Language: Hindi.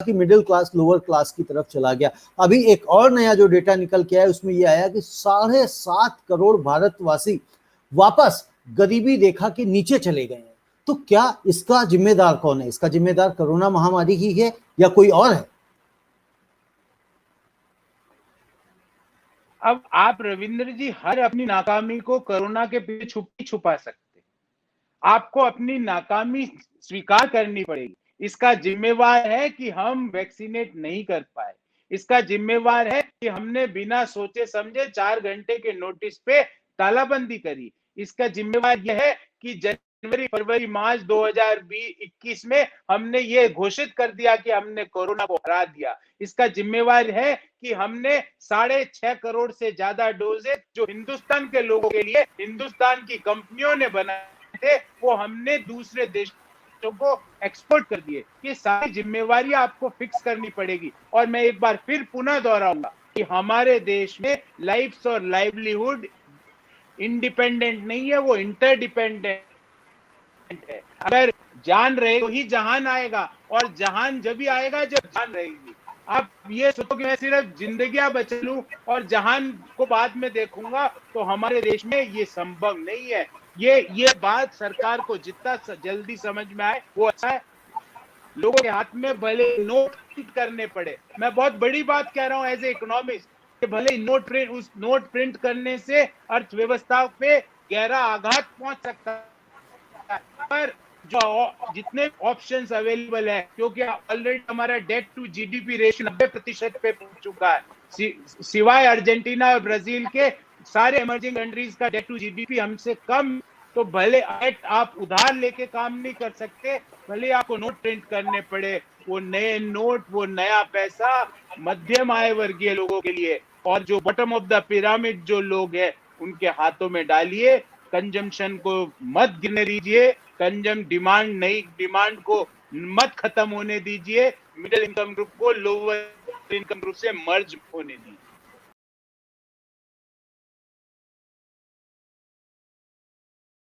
कि मिडिल क्लास लोअर क्लास की तरफ चला गया। अभी एक और नया जो डेटा निकल के आया उसमें यह आया कि 7.5 करोड़ भारतवासी वापस गरीबी रेखा के नीचे चले गए हैं। तो क्या इसका जिम्मेदार कौन है? इसका जिम्मेदार कोरोना महामारी ही है या कोई और है? अब आप रविंद्र जी हर अपनी नाकामी को कोरोना के पीछे छुपा सकते। आपको अपनी नाकामी स्वीकार करनी पड़ेगी। इसका जिम्मेवार है कि हम वैक्सीनेट नहीं कर पाए। इसका जिम्मेवार है कि हमने बिना सोचे समझे 4 घंटे के नोटिस पे तालाबंदी करी। इसका जिम्मेवार यह है कि जनवरी फरवरी मार्च 2021 में हमने ये घोषित कर दिया कि हमने कोरोना को हरा दिया। इसका जिम्मेवार है कि हमने 6.5 करोड़ से ज्यादा डोजेज जो हिंदुस्तान के लोगों के लिए हिंदुस्तान की कंपनियों ने बनाए थे वो हमने दूसरे देशों को एक्सपोर्ट कर दिए। ये सारी जिम्मेवारी आपको फिक्स करनी पड़ेगी। और मैं एक बार फिर पुनः दोहराऊंगा कि हमारे देश में लाइफ्स और लाइवलीहुड इंडिपेंडेंट नहीं है, वो इंटरडिपेंडेंट है। अगर जान रहे तो ही जहान आएगा और जहान जब भी आएगा जब जान रहेगी। आप ये सोचो कि मैं सिर्फ जिंदगियां बचा लूं और जहान को बाद में देखूंगा, तो हमारे देश में ये संभव नहीं है। ये बात सरकार को जितना जल्दी समझ में आए वो अच्छा है। लोगों के हाथ में भले नोट प्रिंट करने पड़े, मैं बहुत बड़ी बात कह रहा हूं एज ए इकोनॉमिस्ट, कि भले उस नोट प्रिंट करने से अर्थव्यवस्था पे गहरा आघात पहुंच सकता है, पर जो जितने ऑप्शंस अवेलेबल है, क्योंकि ऑलरेडी हमारा डेट टू जीडीपी रेशियो 90% पे पहुंच चुका है। सिवाय अर्जेंटीना और ब्राजील के सारे इमर्जिंग कंट्रीज का डेट टू जीडीपी हमसे कम। तो भले आप उधार लेके काम नहीं कर सकते, भले आपको नोट प्रिंट करने पड़े, वो नए नोट, वो नया पैसा मध्यम आय वर्गीय लोगों के लिए और जो बॉटम ऑफ द पिरामिड जो लोग हैं उनके हाथों में डालिए। कंजम्पशन को मत गिरने दीजिए, नई डिमांड को मत खत्म होने दीजिए, मिडिल इनकम ग्रुप को लोअर इनकम ग्रुप से मर्ज होने दीजिए।